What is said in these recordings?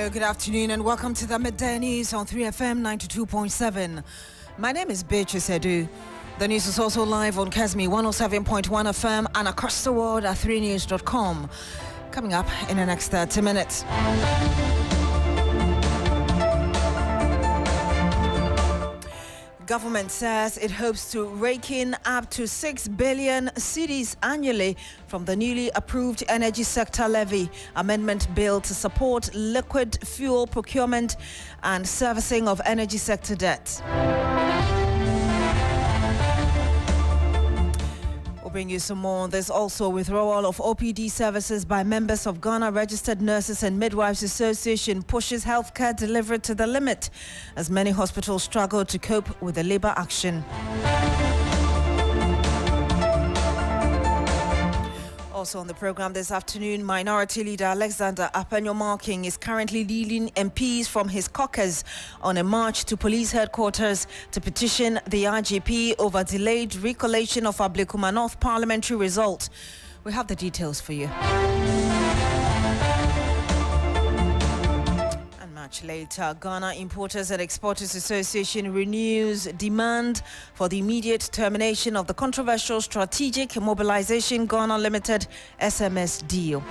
Hello, good afternoon, and welcome to the Midday News on 3FM 92.7. My name is Beatrice Adu. The news is also live on Kesmi 107.1 FM and across the world at 3news.com. Coming up in the next 30 minutes. Government says it hopes to rake in up to 6 billion cedis annually from the newly approved energy sector levy amendment bill to support liquid fuel procurement and servicing of energy sector debt. We'll bring you some more on this. Also, withdrawal of OPD services by members of Ghana Registered Nurses and Midwives Association pushes healthcare delivery to the limit as many hospitals struggle to cope with the labor action. Also on the program this afternoon, Minority Leader Alexander Apenyo-Marking is currently leading MPs from his caucus on a march to police headquarters to petition the IGP over delayed recollation of Ablekuma North parliamentary result. We have the details for you. Later, Ghana Importers and Exporters Association renews demand for the immediate termination of the controversial Strategic Mobilization Ghana Limited SMS deal.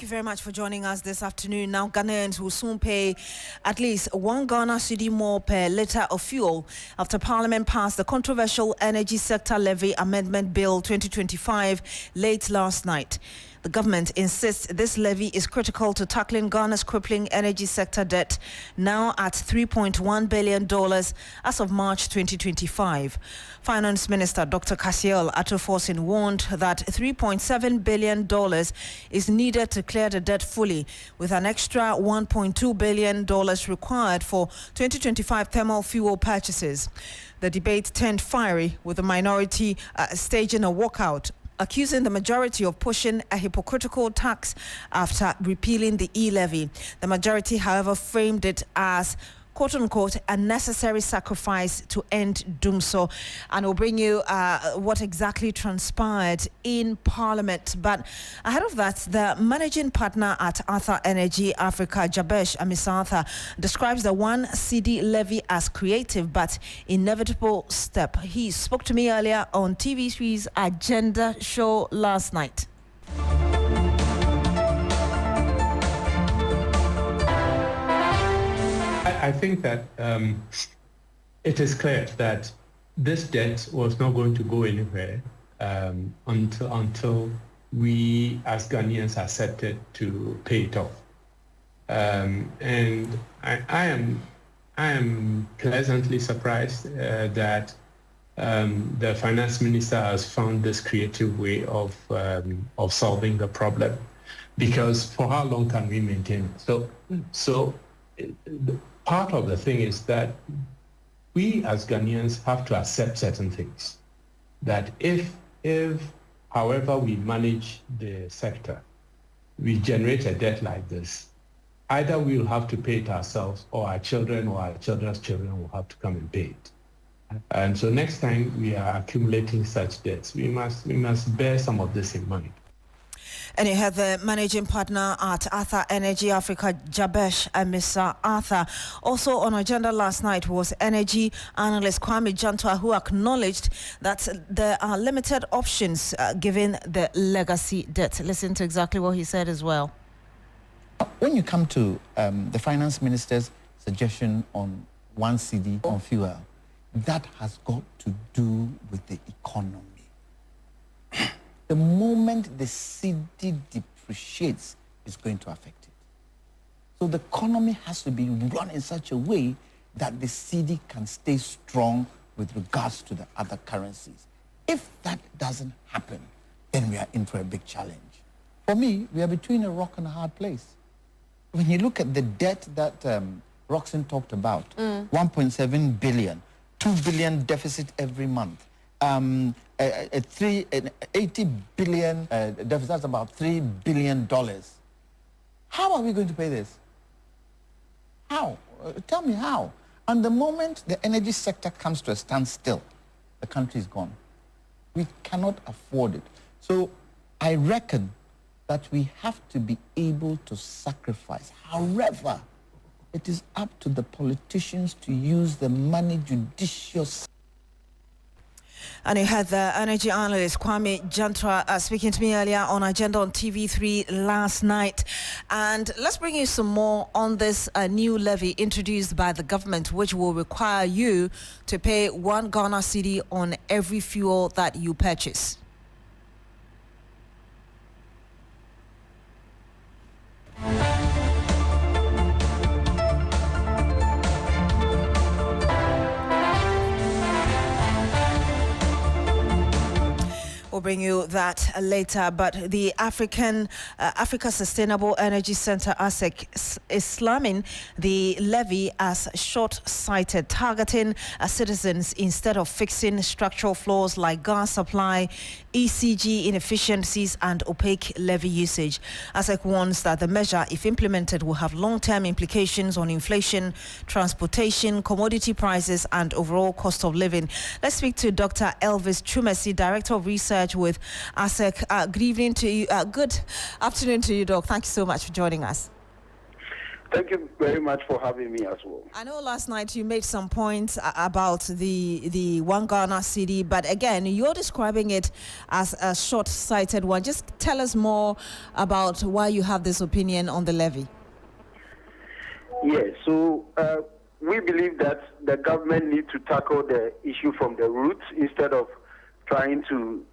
Very much for joining us this afternoon. Now, Ghanaians will soon pay at least 1 Ghana cedi more per litre of fuel after Parliament passed the controversial Energy Sector Levy Amendment Bill 2025 late last night. The government insists this levy is critical to tackling Ghana's crippling energy sector debt, now at $3.1 billion as of March 2025. Finance Minister Dr. Kasiel Atoforsin warned that $3.7 billion is needed to clear the debt fully, with an extra $1.2 billion required for 2025 thermal fuel purchases. The debate turned fiery, with the minority staging a walkout, accusing the majority of pushing a hypocritical tax after repealing the e-levy. The majority, however, framed it as quote-unquote a necessary sacrifice to end doomsday. And we'll bring you what exactly transpired in Parliament. But ahead of that, the managing partner at Arthur Energy Africa, Jabesh Amisartha, describes the 1 cedi levy as creative but inevitable step. He spoke to me earlier on TV3's Agenda show last night. I think that it is clear that this debt was not going to go anywhere until we as Ghanaians accepted to pay it off. And I am pleasantly surprised that the finance minister has found this creative way of solving the problem, because for how long can we maintain it? So part of the thing is that we as Ghanaians have to accept certain things. That if however we manage the sector, we generate a debt like this, either we'll have to pay it ourselves, or our children or our children's children will have to come and pay it. And so next time we are accumulating such debts, we must bear some of this in mind. And you have the managing partner at Arthur Energy Africa, Jabesh and Mr. Arthur. Also on agenda last night was energy analyst Kwame Jantwa, who acknowledged that there are limited options given the legacy debt. Listen to exactly what he said as well. When you come to the finance minister's suggestion on 1 cedi on fuel, that has got to do with the economy. The moment the cedi depreciates, it's going to affect it. So the economy has to be run in such a way that the cedi can stay strong with regards to the other currencies. If that doesn't happen, then we are in for a big challenge. For me, we are between a rock and a hard place. When you look at the debt that Roxanne talked about, 1.7 billion, 2 billion deficit every month, 80 billion deficit, that's about $3 billion. How are we going to pay this? How? Tell me how. And the moment the energy sector comes to a standstill, the country is gone. We cannot afford it. So I reckon that we have to be able to sacrifice. However, it is up to the politicians to use the money judiciously. And you had the energy analyst Kwame Jantwa speaking to me earlier on Agenda on TV3 last night. And let's bring you some more on this new levy introduced by the government, which will require you to pay 1 Ghana cedi on every fuel that you purchase. We'll bring you that later, but the Africa Sustainable Energy Center, ASEC, is slamming the levy as short-sighted, targeting citizens instead of fixing structural flaws like gas supply, ECG inefficiencies and opaque levy usage. ASEC warns that the measure, if implemented, will have long-term implications on inflation, transportation, commodity prices and overall cost of living. Let's speak to Dr. Elvis Chumesi, Director of Research with ASEC. Good evening to you. Good afternoon to you, Doc. Thank you so much for joining us. Thank you very much for having me as well. I know last night you made some points about the 1 Ghana cedi, but again, you're describing it as a short-sighted one. Just tell us more about why you have this opinion on the levy. Yes, so we believe that the government needs to tackle the issue from the roots instead of trying to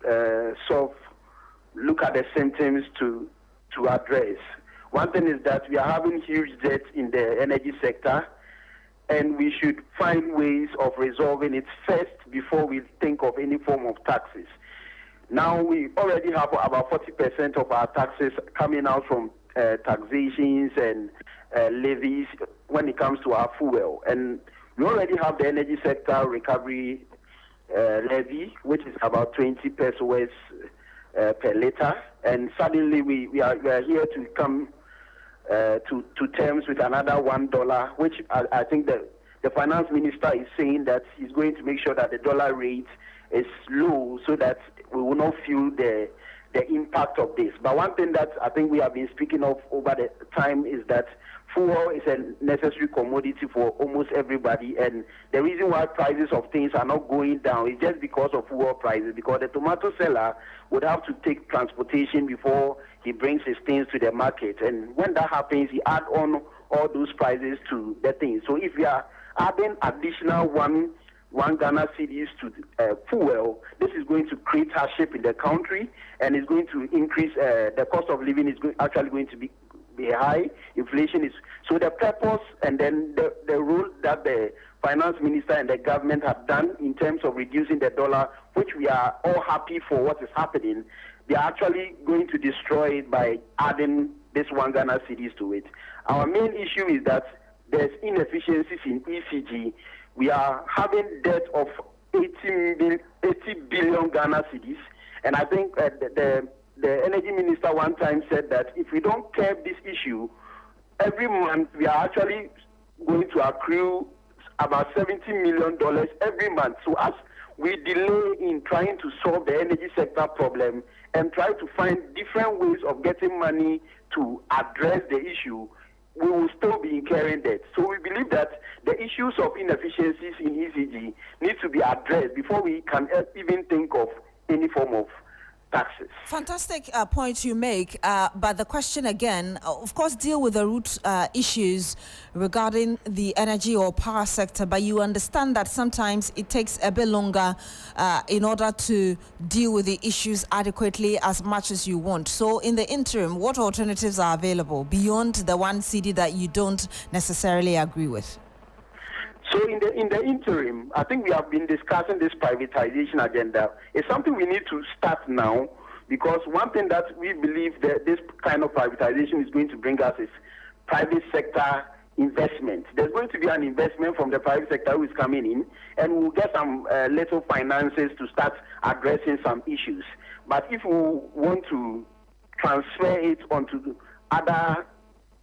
look at the symptoms to address. One thing is that we are having huge debt in the energy sector, and we should find ways of resolving it first before we think of any form of taxes. Now we already have about 40% of our taxes coming out from taxations and levies when it comes to our fuel, and we already have the energy sector recovery levy, which is about 20 pesos per liter, and suddenly we are here to come to terms with another $1, which I think the finance minister is saying that he's going to make sure that the dollar rate is low so that we will not feel the impact of this. But one thing that I think we have been speaking of over the time is that fuel is a necessary commodity for almost everybody, and the reason why prices of things are not going down is just because of fuel prices, because the tomato seller would have to take transportation before he brings his things to the market, and when that happens, he adds on all those prices to the things. So if we are adding additional one Ghana cedis to fuel, this is going to create hardship in the country, and it's going to increase the cost of living is actually going to be high. Inflation is so the purpose and then the role that the finance minister and the government have done in terms of reducing the dollar, which we are all happy for what is happening, they are actually going to destroy it by adding this 1 Ghana cedis to it. Our main issue is that there's inefficiencies in ECG. We are having debt of 80 billion Ghana cedis, and I think the energy minister one time said that if we don't curb this issue, every month we are actually going to accrue about $70 million every month. So as we delay in trying to solve the energy sector problem, and try to find different ways of getting money to address the issue, we will still be incurring debt. So we believe that the issues of inefficiencies in ECG need to be addressed before we can even think of any form of taxes. Fantastic points you make, but the question again, of course, deal with the root issues regarding the energy or power sector, but you understand that sometimes it takes a bit longer in order to deal with the issues adequately as much as you want. So in the interim, what alternatives are available beyond the one CD that you don't necessarily agree with? So in the interim, I think we have been discussing this privatization agenda. It's something we need to start now, because one thing that we believe that this kind of privatization is going to bring us is private sector investment. There's going to be an investment from the private sector who is coming in, and we'll get some little finances to start addressing some issues. But if we want to transfer it onto other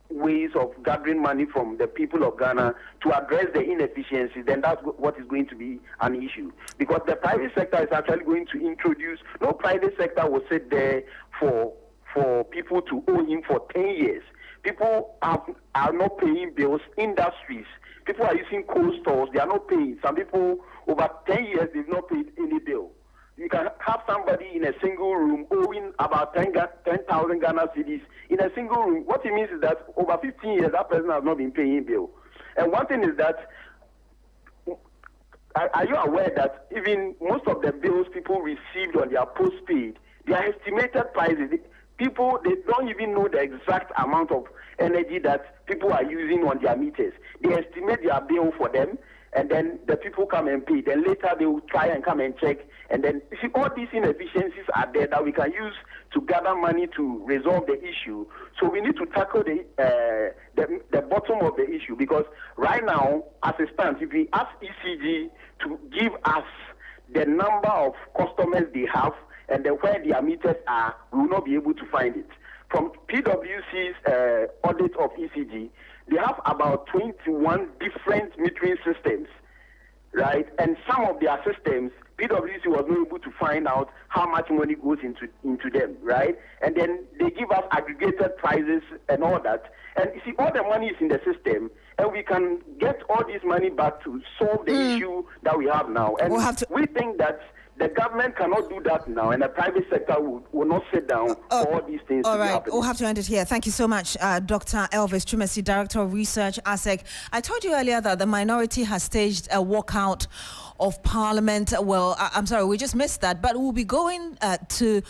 ways of gathering money from the people of Ghana to address the inefficiencies, then that's what is going to be an issue. Because the private sector is actually going to introduce, no private sector will sit there for people to owe him for 10 years. People are not paying bills. Industries, people are using cold stores, they are not paying. Some people, over 10 years, they've not paid any bill. You can have somebody in a single room owing about 10,000 Ghana cedis in a single room. What it means is that over 15 years, that person has not been paying bill. And one thing is that, are you aware that even most of the bills people received on their postpaid, they are estimated prices. People, they don't even know the exact amount of energy that people are using on their meters. They estimate their bill for them, and then the people come and pay. Then later they will try and come and check. And then you see, all these inefficiencies are there that we can use to gather money to resolve the issue. So we need to tackle the bottom of the issue, because right now, as it stands, if we ask ECG to give us the number of customers they have and then where their meters are, we will not be able to find it. From PwC's audit of ECG, they have about 21 different metering systems, right? And some of their systems, PwC was not able to find out how much money goes into them, right? And then they give us aggregated prices and all that. And you see, all the money is in the system, and we can get all this money back to solve the issue that we have now. And we think that the government cannot do that now, and the private sector will not sit down for all these things all to right, happen. we'll have to end it here. Thank you so much, Dr. Elvis Twumasi, Director of Research, ASEC. I told you earlier that the minority has staged a walkout of Parliament. Well, I'm sorry, we just missed that, but we'll be going to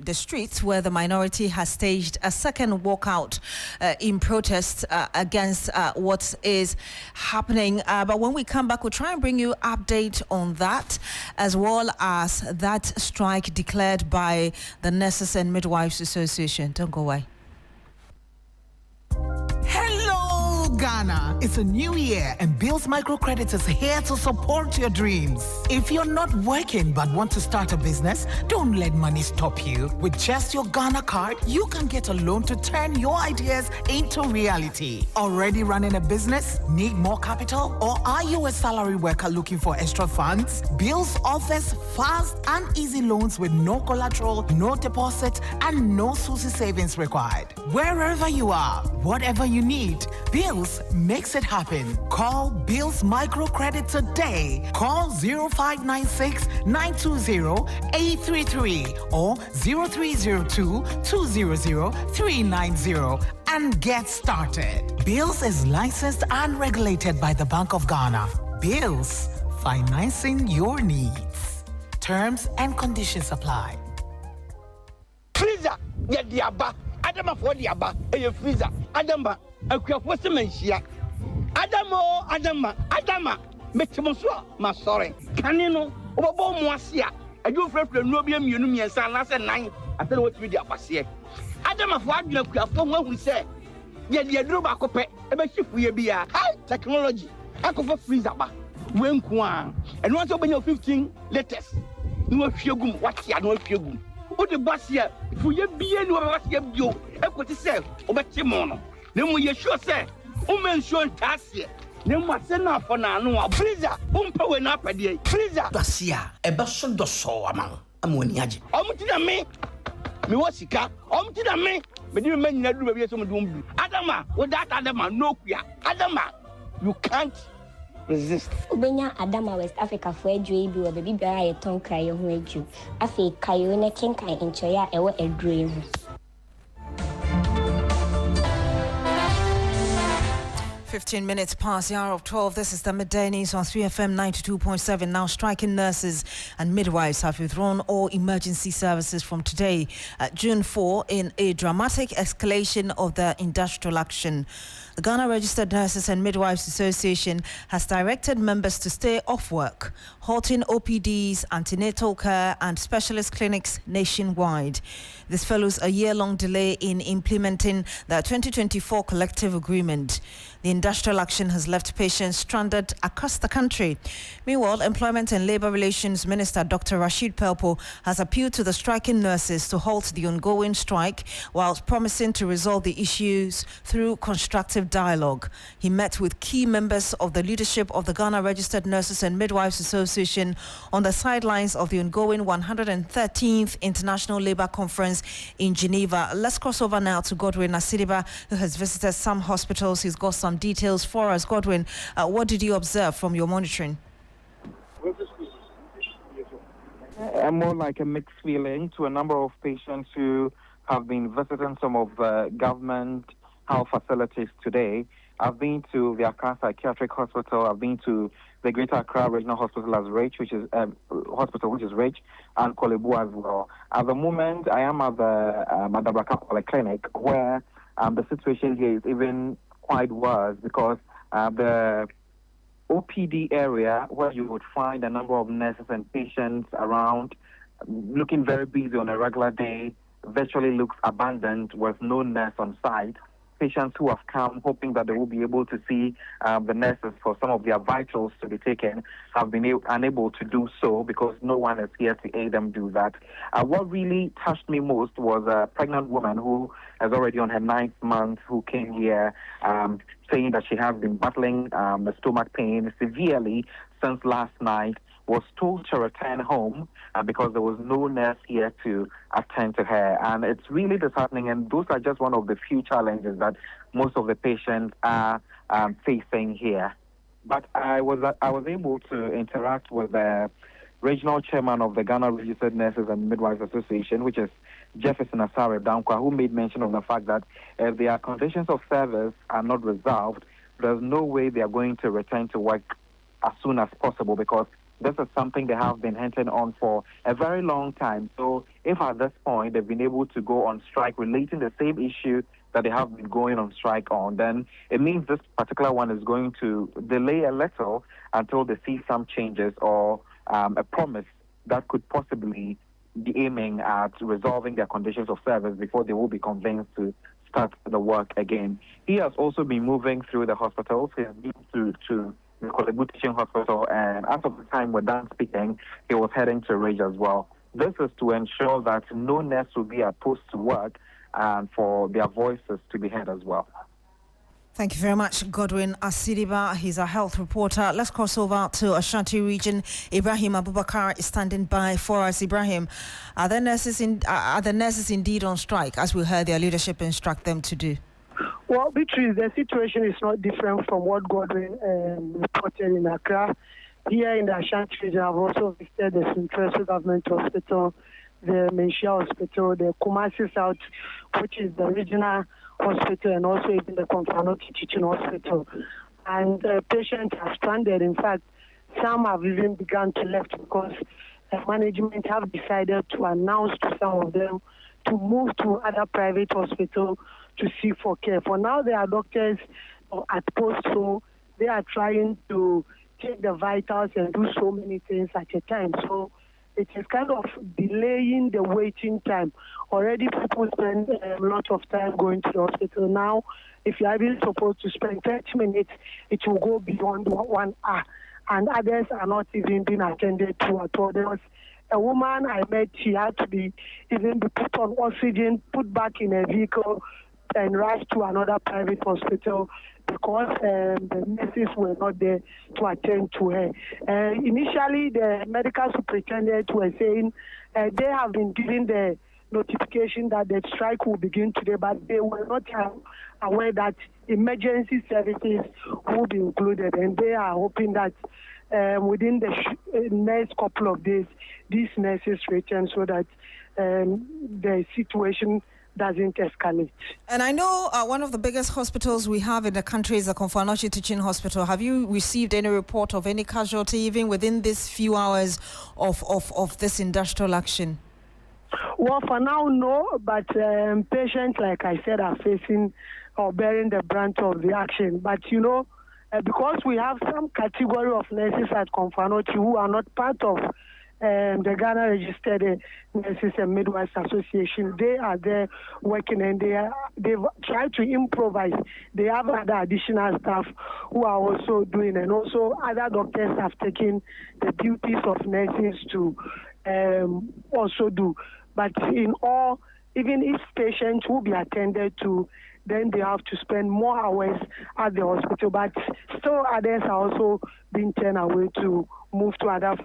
the streets where the minority has staged a second walkout in protest against what is happening. But when we come back, we'll try and bring you update on that, as well as that strike declared by the Nurses and Midwives Association. Don't go away. Hello, Ghana. It's a new year, and Bills Microcredit is here to support your dreams. If you're not working but want to start a business, don't let money stop you. With just your Ghana card, you can get a loan to turn your ideas into reality. Already running a business? Need more capital? Or are you a salary worker looking for extra funds? Bills offers fast and easy loans with no collateral, no deposit, and no SUSI savings required. Wherever you are, whatever you need, Bills makes it happen. Call Bills Microcredit today. Call 0596 920 833 or 0302 200 390 and get started. Bills is licensed and regulated by the Bank of Ghana. Bills, financing your needs. Terms and conditions apply. Freezer, yeah, diaba. Adama for diaba. A freezer. Adama, a crafty mensia. Adama. Metimosua, my sorry. Canino, Obo Moasia. I do for the Nobium Unum San last night. I tell what we are here. Adama for Adna Crafton, what we say. Yet the Adroba Cope, a ship we be a high technology. I go for freezer. When Kwan, and once open your 15 letters. No fugum, what ya no fugum. What the bus here, for your being what you have got to say, over Timono. Then we sure say, mention Tassia. Then what's enough for now? Freezer, Umpa went up a day. Freezer, Dacia, a basson do so among. amoni age omutina me was sika omutina me didn't mean that do some doom Adama with that Adama no kuya Adama you can't resist Ubenya Adama West Africa for edwe bi wo baby biara ye ton kra ye ho edwu afi kayo ne kenkan enchoya ewo edre ho 15 minutes past the hour of 12. This is the midday news on 3FM 92.7. Now, striking nurses and midwives have withdrawn all emergency services from today, June 4, in a dramatic escalation of the industrial action. The Ghana Registered Nurses and Midwives Association has directed members to stay off work, halting OPDs, antenatal care and specialist clinics nationwide. This follows a year-long delay in implementing the 2024 collective agreement. The industrial action has left patients stranded across the country. Meanwhile, Employment and Labour Relations Minister Dr. Rashid Pelpo has appealed to the striking nurses to halt the ongoing strike whilst promising to resolve the issues through constructive dialogue. He met with key members of the leadership of the Ghana Registered Nurses and Midwives Association on the sidelines of the ongoing 113th International Labour Conference in Geneva. Let's cross over now to Godwin Asidiba, who has visited some hospitals. He's got some details for us. Godwin, what did you observe from your monitoring? More like a mixed feeling to a number of patients who have been visiting some of the government health facilities today. I've been to the Accra Psychiatric Hospital. I've been to the Greater Accra Regional Hospital as Rich, which is Rich, and Kolebu as well. At the moment, I am at the Braka Polyclinic, where the situation here is even quite worse because the OPD area, where you would find a number of nurses and patients around, looking very busy on a regular day, virtually looks abandoned with no nurse on site. Patients who have come hoping that they will be able to see the nurses for some of their vitals to be taken have been unable to do so because no one is here to aid them do that. What really touched me most was a pregnant woman who is already on her 9th month who came here saying that she has been battling the stomach pain severely since last night, was told to return home because there was no nurse here to attend to her. And it's really disheartening, and those are just one of the few challenges that most of the patients are facing here. But I was able to interact with the regional chairman of the Ghana Registered Nurses and Midwives Association, which is Jefferson Asare Dankwa, who made mention of the fact that if their conditions of service are not resolved, there's no way they are going to return to work as soon as possible because this is something they have been hinting on for a very long time. So if at this point they've been able to go on strike relating the same issue that they have been going on strike on, then it means this particular one is going to delay a little until they see some changes or a promise that could possibly be aiming at resolving their conditions of service before they will be convinced to start the work again. He has also been moving through the hospitals. He's been to the Kolebu Teaching Hospital, and as of the time we're done speaking, he was heading to Rage as well. This is to ensure that no nurse will be opposed to work and for their voices to be heard as well. Thank you very much, Godwin Asidiba. He's a health reporter. Let's cross over to Ashanti region. Ibrahim Abubakar is standing by for us. Ibrahim, are the nurses indeed on strike, as we heard their leadership instruct them to do? Well, Beatrice, the situation is not different from what Godwin reported in Accra. Here in the Ashanti region, I've also visited the Central Government Hospital, the Menchia Hospital, the Kumasi South, which is the regional hospital, and also even the Konfanoti Teaching Hospital. And patients are stranded. In fact, some have even begun to left because management have decided to announce to some of them to move to other private hospitals to seek for care. For now, there are doctors at post, so they are trying to take the vitals and do so many things at a time. So it is kind of delaying the waiting time. Already people spend a lot of time going to the hospital. Now, if you are even supposed to spend 30 minutes, it will go beyond 1 hour. And others are not even being attended to at all. There was a woman I met, she had to be put on oxygen, put back in a vehicle, and rushed to another private hospital because the nurses were not there to attend to her. Initially, the medical superintendent were saying they have been given the notification that the strike will begin today, but they were not aware that emergency services will be included, and they are hoping that within the next couple of days, these nurses return so that the situation doesn't escalate. And I know one of the biggest hospitals we have in the country is the Komfo-Anokye Teaching Hospital. Have you received any report of any casualty even within these few hours of this industrial action? Well, for now, no, but patients, like I said, are facing or bearing the brunt of the action. But, because we have some category of nurses at Komfo-Anokye who are not part of the Ghana Registered Nurses and Midwives Association, they are there working, and they've tried to improvise. They have other additional staff who are also doing, and also other doctors have taken the duties of nurses to also do. But in all, even if patients will be attended to, then they have to spend more hours at the hospital. But still others are also being turned away to move to other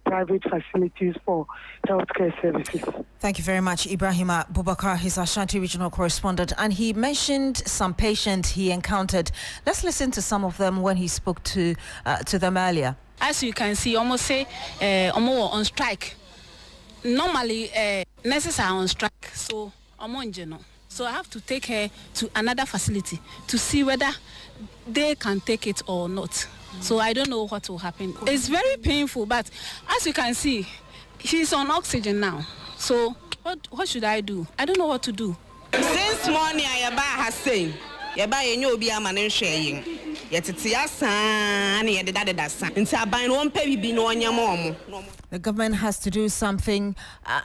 private facilities for healthcare services. Thank you very much, Ibrahim Abubakar. He's Ashanti Regional Correspondent, and he mentioned some patients he encountered. Let's listen to some of them when he spoke to them earlier. As you can see, almost say on strike. Normally, nurses are on strike, so so I have to take her to another facility to see whether they can take it or not. So I don't know what will happen. It's very painful, but as you can see, she's on oxygen now. So what should I do? I don't know what to do. Since morning, I have saying, the government has to do something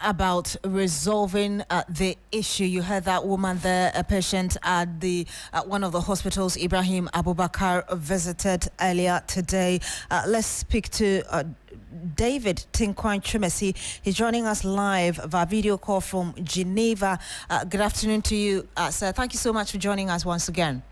about resolving the issue. You heard that woman there, a patient at one of the hospitals Ibrahim Abubakar visited earlier today. Let's speak to David Tinkwan Chumesi. He's joining us live via video call from Geneva. Good afternoon to you, sir. Thank you so much for joining us once again.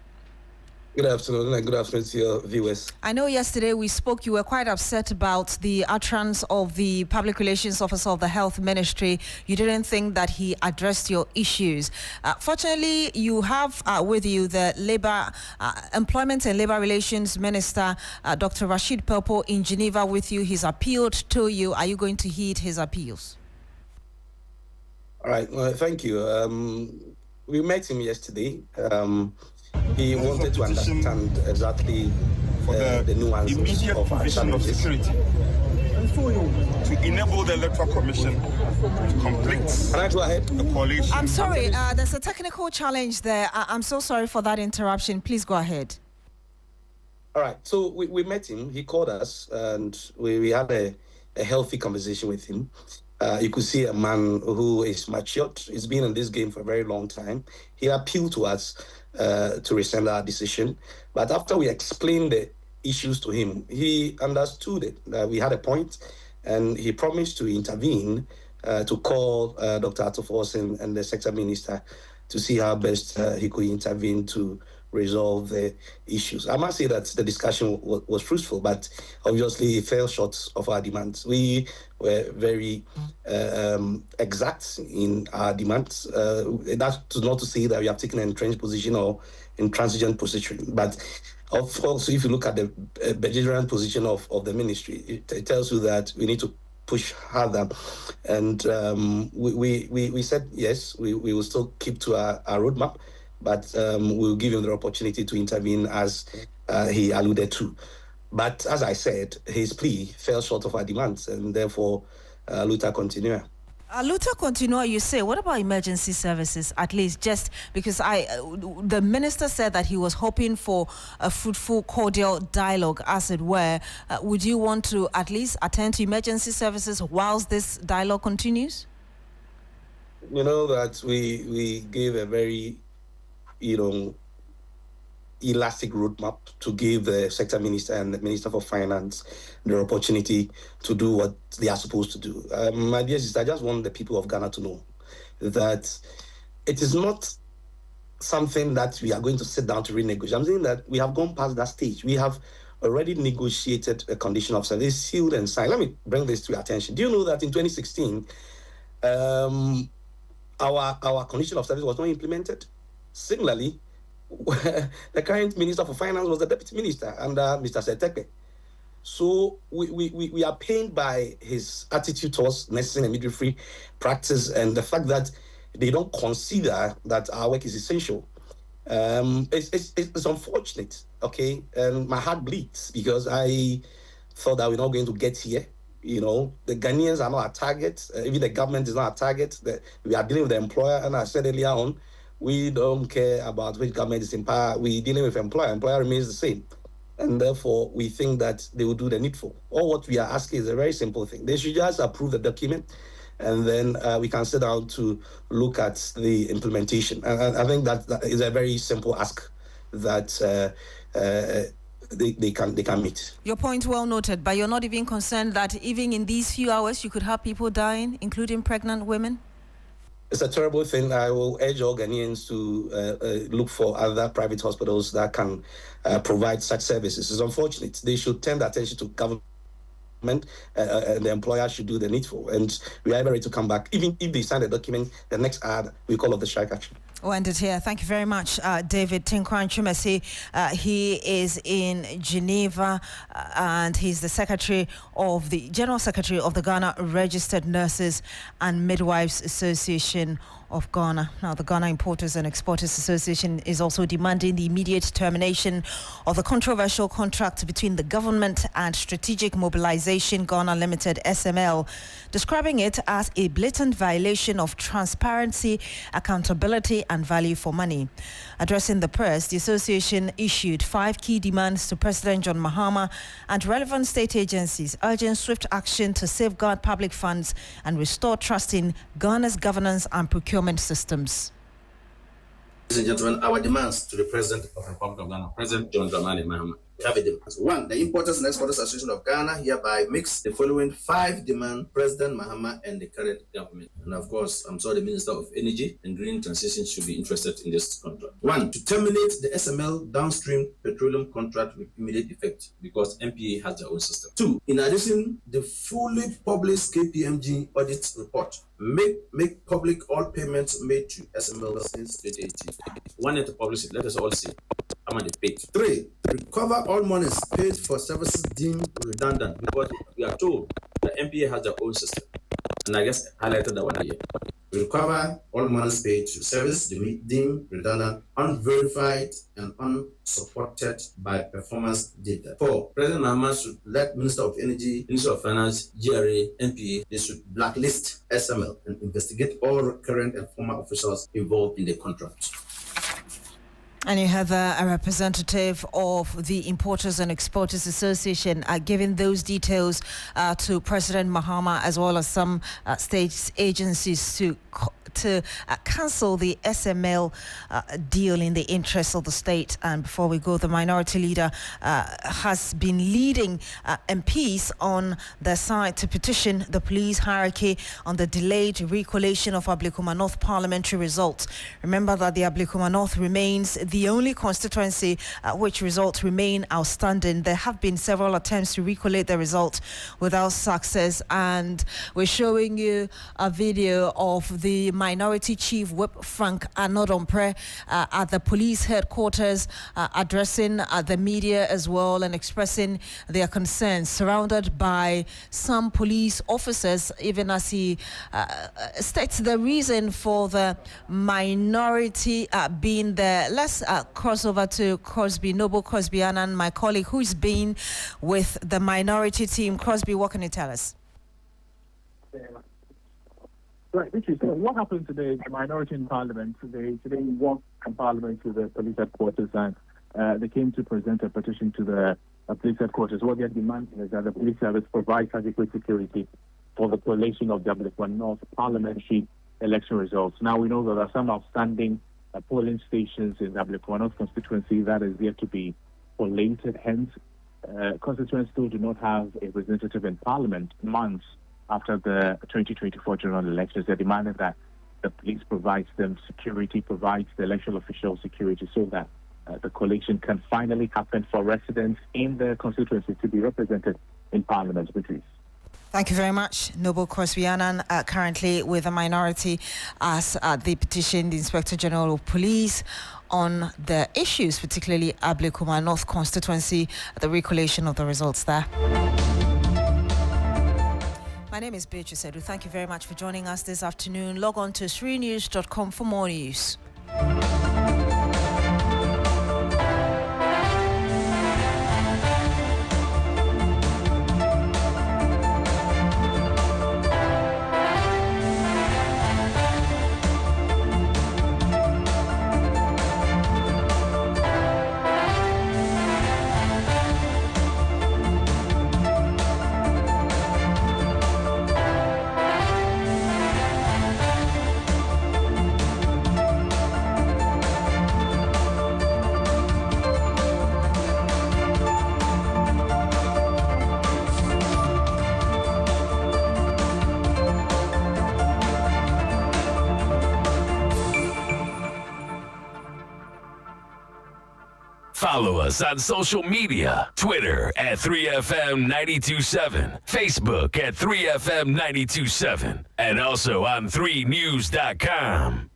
Good afternoon, and good afternoon to your viewers. I know yesterday we spoke, you were quite upset about the utterance of the public relations officer of the health ministry. You didn't think that he addressed your issues. Fortunately, you have with you the Employment and Labor Relations Minister, Dr. Rashid Pelpo, in Geneva with you. He's appealed to you. Are you going to heed his appeals? All right, well, thank you. We met him yesterday. He wanted to understand exactly the nuances of our challenges. To enable the Electoral Commission to complete. Can I go ahead? The coalition. I'm sorry, there's a technical challenge there. I'm so sorry for that interruption. Please go ahead. All right, so we met him. He called us, and we had a healthy conversation with him. You could see a man who is matured. He's been in this game for a very long time. He appealed to us to rescind our decision. But after we explained the issues to him, he understood it, that we had a point, and he promised to intervene, to call Dr. Atufo and the sector minister to see how best he could intervene to resolve the issues. I must say that the discussion was fruitful, but obviously it fell short of our demands. We were very exact in our demands. That's not to say that we have taken an entrenched position or intransigent position, but also if you look at the belligerent position of the ministry, it tells you that we need to push harder. And we said, yes, we will still keep to our roadmap, but we'll give him the opportunity to intervene as he alluded to. But as I said, his plea fell short of our demands, and therefore, Luta Continua. Luta Continua, you say, what about emergency services, at least? Just because the minister said that he was hoping for a fruitful, cordial dialogue, as it were. Would you want to at least attend to emergency services whilst this dialogue continues? You know that we gave a very, elastic roadmap to give the sector minister and the minister for finance the opportunity to do what they are supposed to do. My dear sister, I just want the people of Ghana to know that it is not something that we are going to sit down to renegotiate. I'm saying that we have gone past that stage. We have already negotiated a condition of service, sealed and signed. Let me bring this to your attention. Do you know that in 2016, our condition of service was not implemented? Similarly, the current Minister for Finance was the Deputy Minister under Mr. Setekpe. So we are pained by his attitude towards nursing and midwifery practice and the fact that they don't consider that our work is essential. It's unfortunate, okay? And my heart bleeds because I thought that we're not going to get here. You know, the Ghanaians are not a target. Even the government is not a target. We are dealing with the employer. And I said earlier on, we don't care about which government is in power. We're dealing with employer. Employer remains the same. And therefore, we think that they will do the needful. All what we are asking is a very simple thing. They should just approve the document, and then we can sit down to look at the implementation. And I think that is a very simple ask that they can meet. Your point well noted, but you're not even concerned that even in these few hours you could have people dying, including pregnant women? It's a terrible thing. I will urge all Ghanaians to look for other private hospitals that can provide such services. It's unfortunate. They should turn their attention to government. The employer should do the needful. And we are ready to come back. Even if they sign the document, the next ad, we call off the strike action. We'll end it here. Thank you very much, David Tinkwan Chumesi. He is in Geneva and he's the General Secretary of the Ghana Registered Nurses and Midwives Association of Ghana. Now, the Ghana Importers and Exporters Association is also demanding the immediate termination of the controversial contract between the government and Strategic Mobilization Ghana Limited, SML, describing it as a blatant violation of transparency, accountability, and value for money. Addressing the press, the association issued 5 key demands to President John Mahama and relevant state agencies, urging swift action to safeguard public funds and restore trust in Ghana's governance and procurement systems. Ladies and gentlemen, our demands to the President of the Republic of Ghana, President John Dramani Mahama. We have a demand. 1. The Importers and Exporters Association of Ghana hereby makes the following 5 demands President Mahama and the current government. And of course, I'm sure the Minister of Energy and Green Transition should be interested in this contract. 1. To terminate the SML downstream petroleum contract with immediate effect because MPA has their own system. 2. In addition, the fully published KPMG audit report make public all payments made to SML since 2018. One year to publish it, let us all see how much they paid. 3. Recover all monies paid for services deemed redundant because we are told that MPA has their own system. And I guess highlighted that one here. Recover all monies paid to service deemed redundant, unverified, and unsupported by performance data. 4. President Mahama should let Minister of Energy, Minister of Finance, GRA, MPA, they should blacklist SML and investigate all current and former officials involved in the contract. And you have a representative of the Importers and Exporters Association giving those details to President Mahama as well as some state agencies to cancel the SML deal in the interest of the state. And before we go, the minority leader has been leading MPs on their side to petition the police hierarchy on the delayed recollation of Ablikuma North parliamentary results. Remember that the Ablikuma North remains the only constituency which results remain outstanding. There have been several attempts to recollate the results without success, and we're showing you a video of the Minority Chief Whip Frank Anodompre at the police headquarters addressing the media as well and expressing their concerns, surrounded by some police officers, even as he states the reason for the minority being there. Let's cross over to Crosby, Noble Crosby Annan, my colleague who's been with the minority team. Crosby, what can you tell us? Right, what happened today is the minority in Parliament, they today walked from Parliament to the police headquarters and they came to present a petition to the police headquarters. What they're demanding is that the police service provides adequate security for the collation of the Ablikuma North parliamentary election results. Now, we know that there are some outstanding polling stations in the Ablikuma North constituency that is yet to be collated. Hence, constituents still do not have a representative in Parliament months after the 2024 general elections. They're demanding that the police provides them security, provides the electoral officials security so that the collation can finally happen for residents in the constituency to be represented in Parliament, Beatrice. Thank you very much, Noble Crosby-Annan, currently with a minority as they petitioned the Inspector General of Police on the issues, particularly Ablekuma North constituency, the recollation of the results there. My name is Beatrice Adu. Thank you very much for joining us this afternoon. Log on to srinews.com for more news. Follow us on social media, Twitter at 3FM927, Facebook at 3FM927, and also on 3news.com.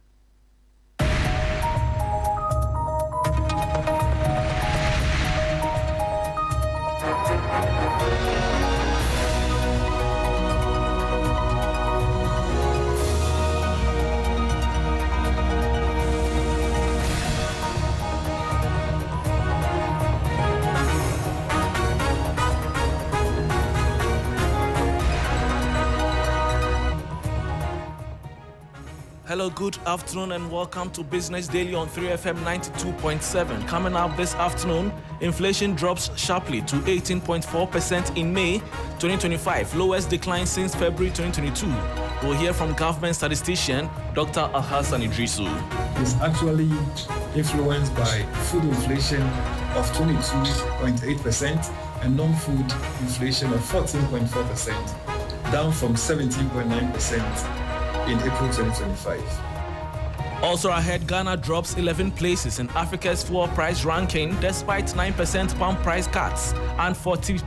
Hello, good afternoon and welcome to Business Daily on 3FM 92.7. Coming up this afternoon, inflation drops sharply to 18.4% in May 2025, lowest decline since February 2022. We'll hear from government statistician Dr. Alhassan Idrisu. It's actually influenced by food inflation of 22.8% and non-food inflation of 14.4%, down from 17.9% in April 2025. Also ahead, Ghana drops 11 places in Africa's fuel price ranking despite 9% palm price cuts and 40%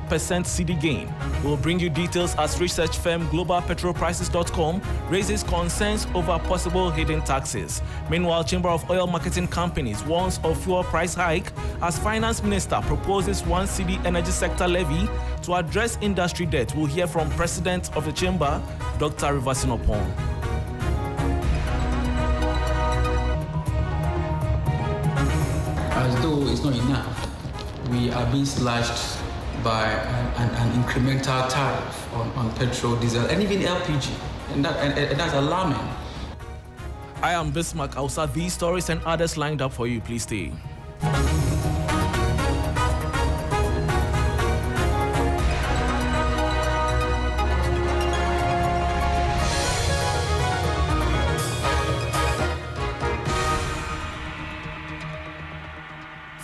cedi gain. We'll bring you details as research firm globalpetrolprices.com raises concerns over possible hidden taxes. Meanwhile, Chamber of Oil Marketing Companies warns of fuel price hike as Finance Minister proposes 1 cedi energy sector levy to address industry debt. We'll hear from President of the Chamber, Dr. Rivasinopon. As though it's not enough, we are being slashed by an incremental tariff on petrol, diesel, and even LPG, and that's alarming. I am Bismarck. I'll start these stories and others lined up for you. Please stay.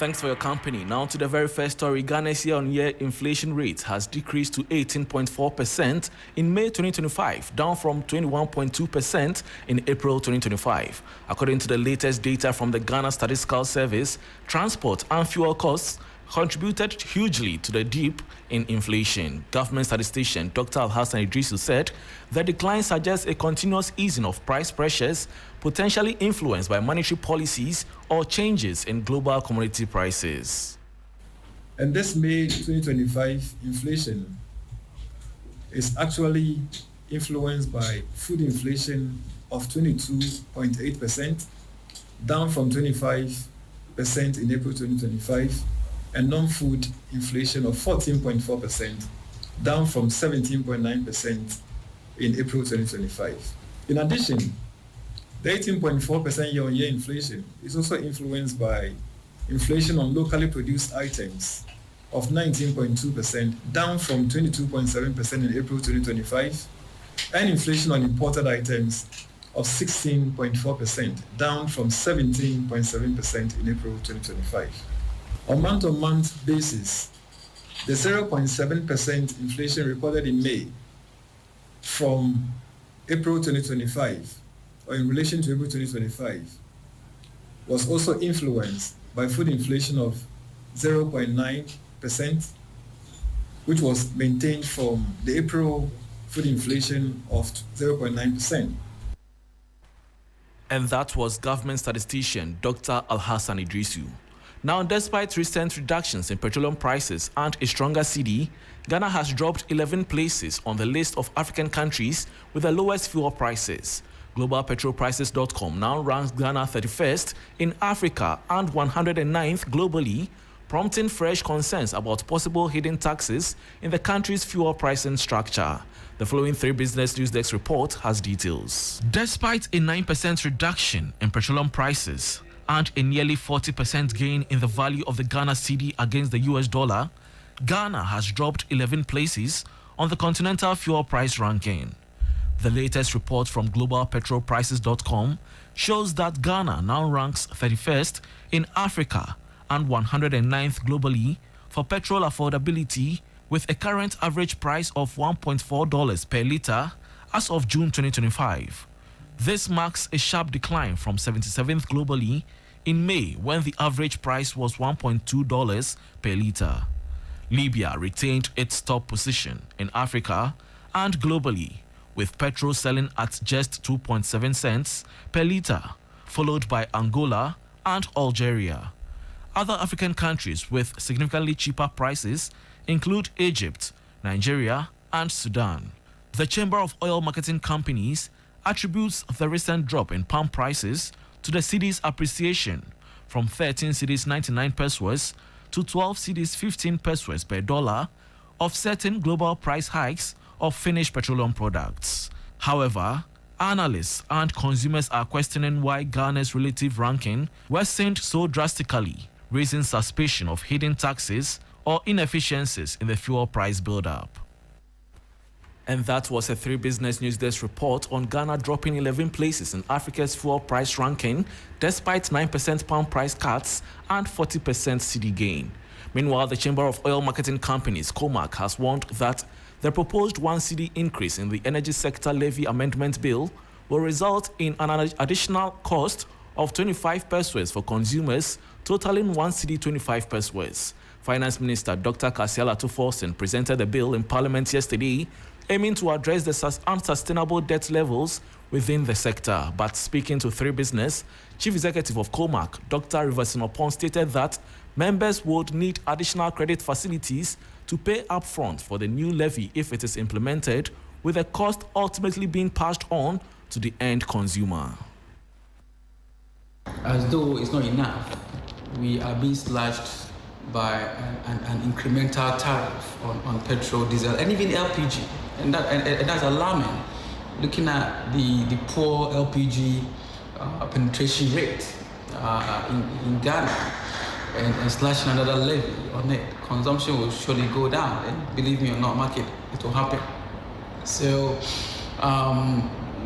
Thanks for your company. Now to the very first story. Ghana's year-on-year inflation rate has decreased to 18.4% in May 2025, down from 21.2% in April 2025. According to the latest data from the Ghana Statistical Service, transport and fuel costs contributed hugely to the dip in inflation. Government statistician Dr. Alhassan Idrisu said the decline suggests a continuous easing of price pressures, potentially influenced by monetary policies or changes in global commodity prices. And this May 2025 inflation is actually influenced by food inflation of 22.8%, down from 25% in April 2025, and non-food inflation of 14.4%, down from 17.9% in April 2025. In addition, the 18.4% year-on-year inflation is also influenced by inflation on locally produced items of 19.2%, down from 22.7% in April 2025, and inflation on imported items of 16.4%, down from 17.7% in April 2025. On month-on-month basis, the 0.7% inflation recorded in May from April 2025 or in relation to April 2025, was also influenced by food inflation of 0.9%, which was maintained from the April food inflation of 0.9%. And that was government statistician Dr. Alhassan Idrisu. Now, despite recent reductions in petroleum prices and a stronger cedi, Ghana has dropped 11 places on the list of African countries with the lowest fuel prices. GlobalPetrolPrices.com now ranks Ghana 31st in Africa and 109th globally, prompting fresh concerns about possible hidden taxes in the country's fuel pricing structure. The following 3 Business News Desk report has details. Despite a 9% reduction in petroleum prices and a nearly 40% gain in the value of the Ghana cedi against the US dollar, Ghana has dropped 11 places on the continental fuel price ranking. The latest report from GlobalPetrolPrices.com shows that Ghana now ranks 31st in Africa and 109th globally for petrol affordability, with a current average price of $1.4 per litre as of June 2025. This marks a sharp decline from 77th globally in May, when the average price was $1.2 per litre. Libya retained its top position in Africa and globally, with petrol selling at just 2.7 cents per litre, followed by Angola and Algeria. Other African countries with significantly cheaper prices include Egypt, Nigeria, and Sudan. The Chamber of Oil Marketing Companies attributes the recent drop in palm prices to the cedi's appreciation from 13 cedis 99 pesos to 12 cedis 15 pesos per dollar, offsetting global price hikes of finished petroleum products. However, analysts and consumers are questioning why Ghana's relative ranking worsened so drastically, raising suspicion of hidden taxes or inefficiencies in the fuel price build-up. And that was a 3 Business News Desk report on Ghana dropping 11 places in Africa's fuel price ranking despite 9% pound price cuts and 40% cedi gain. Meanwhile, the Chamber of Oil Marketing Companies, COMAC, has warned that the proposed 1 cedi increase in the Energy Sector Levy Amendment Bill will result in an additional cost of 25 pesos for consumers, totaling 1 cedi 25 pesos. Finance Minister Dr. Kasiala Tuforsen presented the bill in Parliament yesterday, aiming to address the unsustainable debt levels within the sector. But speaking to 3 Business, Chief Executive of COMAC, Dr. Riversinopon, stated that members would need additional credit facilities to pay upfront for the new levy if it is implemented, with the cost ultimately being passed on to the end consumer. As though it's not enough, we are being slashed by an incremental tariff on petrol, diesel, and even LPG. And that's alarming, looking at the poor LPG penetration rate in Ghana, and slashing another levy on it. Consumption will surely go down, and believe me or not, market, it will happen. So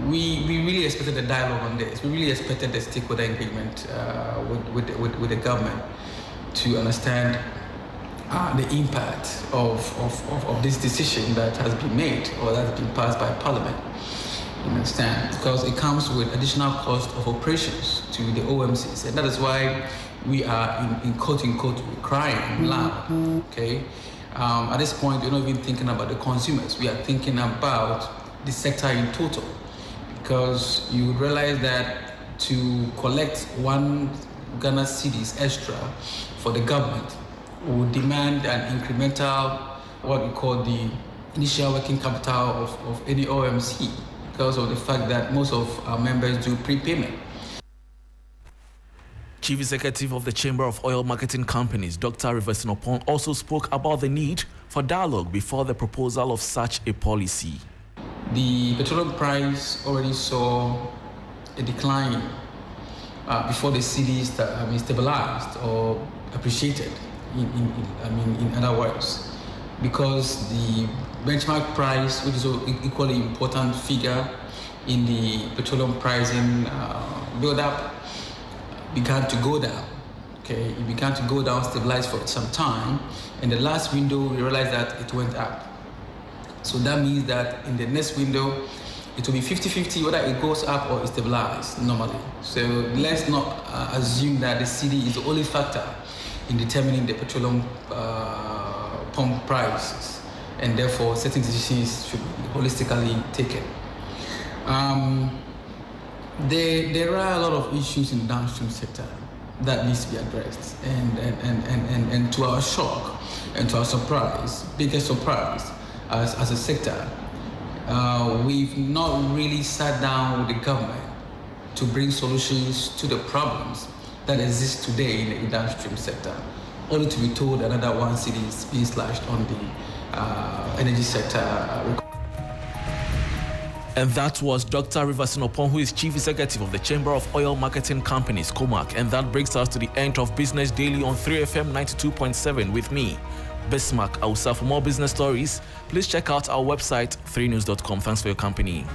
we really expected a dialogue on this. We really expected the stakeholder engagement with the government to understand the impact of this decision that has been made or that has been passed by Parliament. You understand? Because it comes with additional cost of operations to the OMCs, and that is why we are in quote-unquote crying loud. Okay. At this point, we're not even thinking about the consumers. We are thinking about the sector in total, because you realize that to collect 1 Ghana cedis extra for the government would demand an incremental, what we call the initial working capital of any OMC, because of the fact that most of our members do prepayment. Chief Executive of the Chamber of Oil Marketing Companies, Dr. Riversinopon, also spoke about the need for dialogue before the proposal of such a policy. The petroleum price already saw a decline before the cedis stabilized or appreciated. In other words, because the benchmark price, which is an equally important figure in the petroleum pricing build-up, began to go down. Okay, it began to go down, stabilized for some time, and the last window we realized that it went up. So that means that in the next window, it will be 50-50 whether it goes up or it stabilizes normally. So let's not assume that the cedi is the only factor in determining the petroleum pump prices, and therefore certain decisions should be holistically taken. There are a lot of issues in the downstream sector that needs to be addressed, and to our shock and to our surprise, biggest surprise as a sector, we've not really sat down with the government to bring solutions to the problems that exist today in the downstream sector, only to be told another 1 cedi is being slashed on the energy sector. And that was Dr. Riverson Opon, who is Chief Executive of the Chamber of Oil Marketing Companies, COMAC. And that brings us to the end of Business Daily on 3FM 92.7 with me, Bismarck Ausa. For more business stories, please check out our website, 3news.com. Thanks for your company.